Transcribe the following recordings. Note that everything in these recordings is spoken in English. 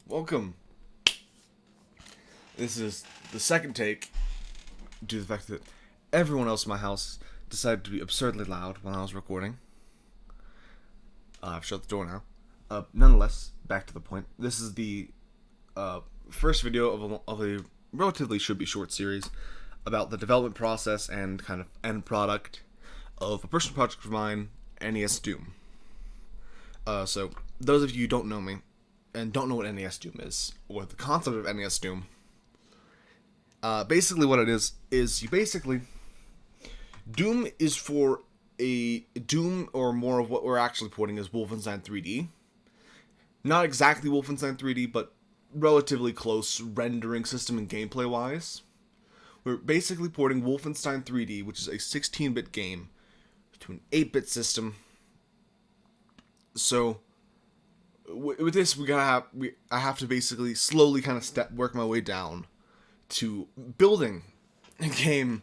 Welcome. This is the second take due to the fact that everyone else in my house decided to be absurdly loud when I was recording. I've shut the door now. Nonetheless, back to the point. This is the first video of a relatively should be short series about the development process and kind of end product of a personal project of mine, NES Doom. So, those of you who don't know me, and don't know what NES Doom is, or the concept of NES Doom, basically what it is you basically, Doom is for a Doom, or more of what we're actually porting is Wolfenstein 3D. Not exactly Wolfenstein 3D, but relatively close rendering system and gameplay wise. We're basically porting Wolfenstein 3D, which is a 16-bit game, to an 8-bit system. So, with this, I have to basically slowly kind of work my way down to building a game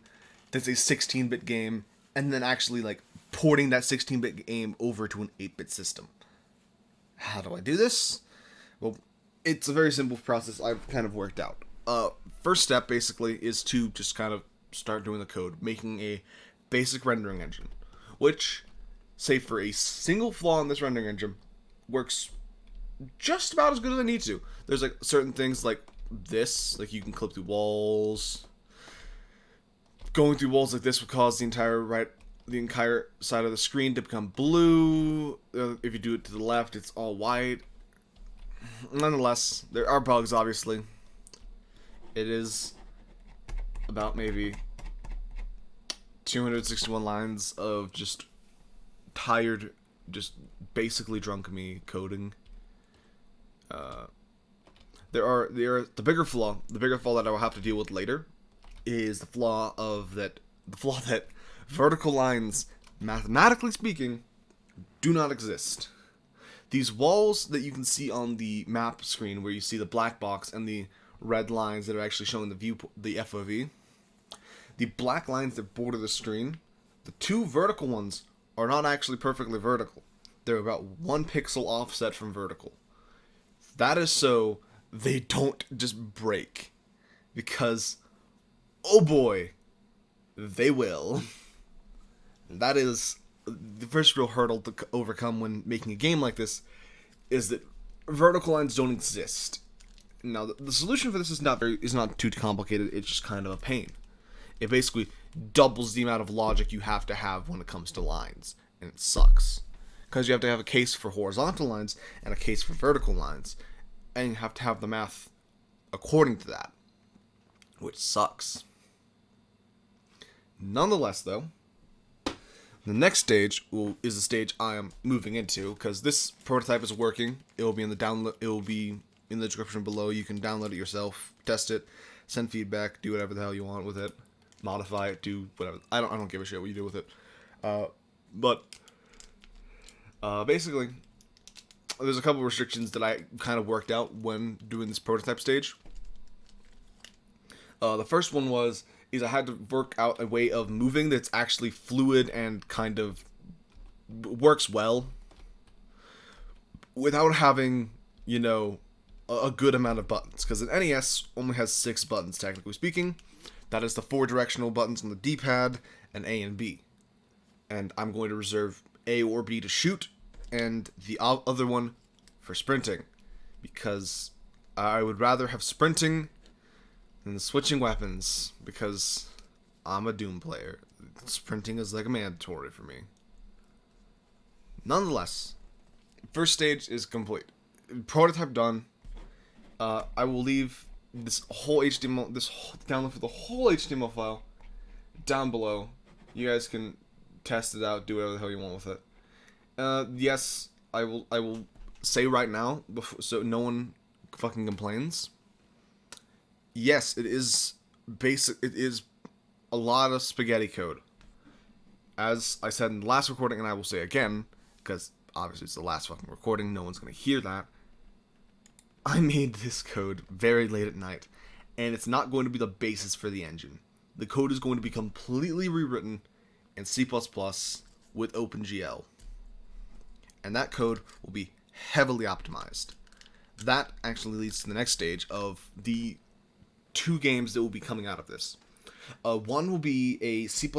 that's a 16-bit game, and then actually porting that 16-bit game over to an 8-bit system. How do I do this? Well, it's a very simple process I've kind of worked out. First step basically is to just kind of start doing the code, making a basic rendering engine, which, say for a single flaw in this rendering engine, works just about as good as I need to. There's certain things like this, you can clip through walls. Going through walls like this would cause the entire side of the screen to become blue. If you do it to the left, it's all white. Nonetheless, there are bugs, obviously. It is about maybe 261 lines of just tired, just basically drunk me coding. The bigger flaw that I will have to deal with later is the flaw that vertical lines, mathematically speaking, do not exist. These walls that you can see on the map screen, where you see the black box and the red lines that are actually showing the FOV, the black lines that border the screen, the two vertical ones are not actually perfectly vertical. They're about 1 pixel offset from vertical. That is so they don't just break, because, oh boy, they will. That is the first real hurdle to overcome when making a game like this, is that vertical lines don't exist. Now, the solution for this is not too complicated. It's just kind of a pain. It basically doubles the amount of logic you have to have when it comes to lines, and it sucks, because you have to have a case for horizontal lines and a case for vertical lines, and you have to have the math according to that, which sucks. Nonetheless, though, the next stage is the stage I am moving into, because this prototype is working. It will be in the description below. You can download it yourself, test it, send feedback, do whatever the hell you want with it, modify it, do whatever. I don't give a shit what you do with it. But basically, there's a couple of restrictions that I kind of worked out when doing this prototype stage. The first one is I had to work out a way of moving that's actually fluid and kind of works well, without having, a good amount of buttons. Because an NES only has 6 buttons, technically speaking. That is the 4 directional buttons on the D-pad, and A and B. And I'm going to reserve A or B to shoot, and the other one for sprinting, because I would rather have sprinting than switching weapons, because I'm a Doom player. Sprinting is a mandatory for me. Nonetheless, first stage is complete. Prototype done. I will leave this whole download for the whole HTML file down below. You guys can test it out, do whatever the hell you want with it. Yes, I will say right now, so no one fucking complains. Yes, it is basic. It is a lot of spaghetti code. As I said in the last recording, and I will say again, because obviously it's the last fucking recording, no one's gonna hear that. I made this code very late at night, and it's not going to be the basis for the engine. The code is going to be completely rewritten in C++ with OpenGL. And that code will be heavily optimized. that actually leads to the next stage of the 2 games that will be coming out of this. One will be a C++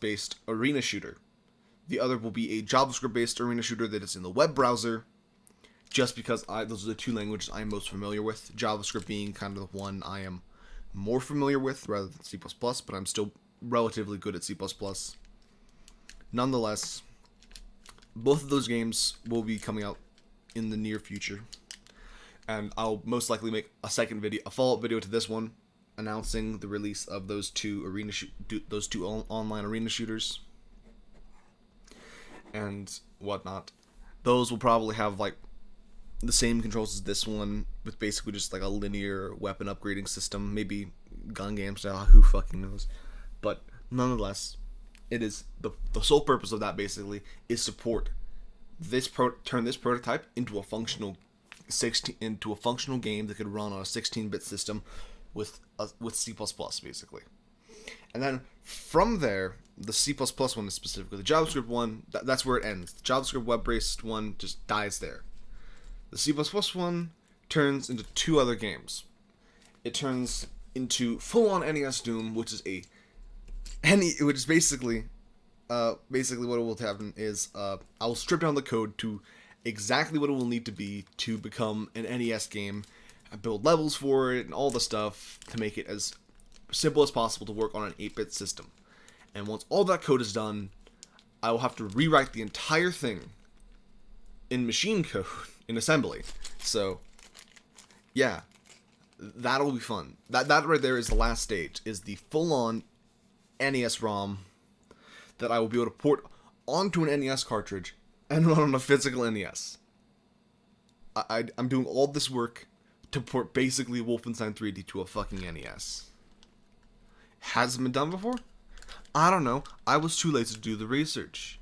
based arena shooter. The other will be a JavaScript based arena shooter that is in the web browser, just because those are the 2 languages I'm most familiar with. JavaScript being kind of the one I am more familiar with rather than C++, but I'm still relatively good at C++. Nonetheless, both of those games will be coming out in the near future, and I'll most likely make a follow-up video to this one, announcing the release of those 2 online arena shooters and whatnot. Those will probably have like the same controls as this one, with basically just like a linear weapon upgrading system, maybe gun game style, who fucking knows. But nonetheless, it is the sole purpose of that basically is support turn this prototype into a functional game that could run on a 16-bit system with C++ basically. And then from there, the C++ one is specifically the JavaScript one. That's where it ends. The JavaScript web-based one just dies there. The C++ one turns into 2 other games. It turns into full-on NES Doom, which is basically what it will happen is I will strip down the code to exactly what it will need to be to become an NES game. I build levels for it and all the stuff to make it as simple as possible to work on an 8-bit system. And once all that code is done, I will have to rewrite the entire thing in machine code, in assembly. So, yeah, that'll be fun. That right there is the last stage, is the full-on NES ROM that I will be able to port onto an NES cartridge and run on a physical NES. I'm doing all this work to port basically Wolfenstein 3D to a fucking NES. Hasn't been done before? I don't know. I was too lazy to do the research.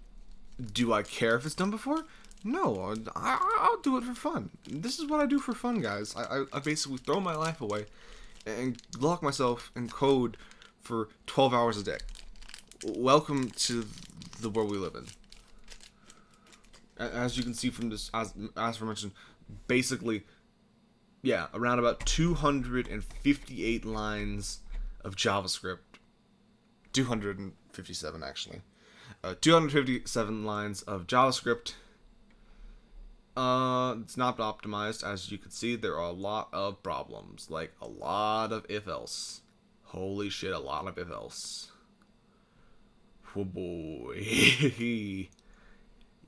Do I care if it's done before? No, I'll do it for fun. This is what I do for fun, guys. I basically throw my life away and lock myself in code for 12 hours a day. Welcome to the world we live in. As you can see from this, as aforementioned, basically, yeah, around about 258 lines of JavaScript. 257, actually. 257 lines of JavaScript. It's not optimized. As you can see, there are a lot of problems. Like, a lot of if-else. Holy shit, a lot of if-else. Oh boy.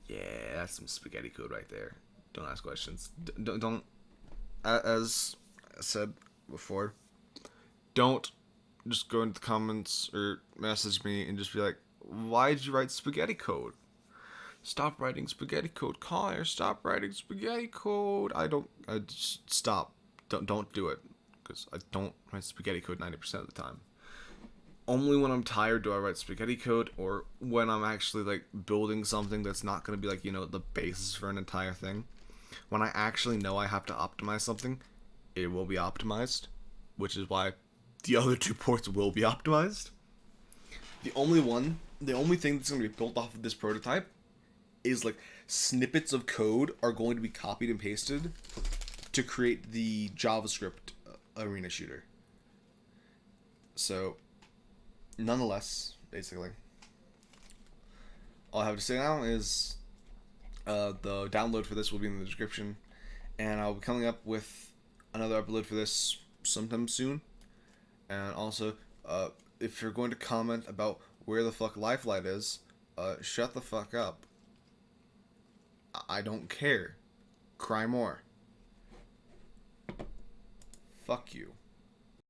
Yeah, that's some spaghetti code right there. Don't ask questions. Don't, as I said before, don't just go into the comments or message me and just be like, why did you write spaghetti code? Stop writing spaghetti code. Connor, stop writing spaghetti code. I just stop. Don't do it. Because I don't write spaghetti code 90% of the time. Only when I'm tired do I write spaghetti code, or when I'm actually like building something that's not going to be like, the basis for an entire thing. When I actually know I have to optimize something, it will be optimized, which is why the other 2 ports will be optimized. The only thing that's going to be built off of this prototype is like snippets of code are going to be copied and pasted to create the JavaScript arena shooter. So, nonetheless, basically, all I have to say now is the download for this will be in the description, and I'll be coming up with another upload for this sometime soon. And also, if you're going to comment about where the fuck Lifelight is, shut the fuck up. I don't care. Cry more. Fuck you.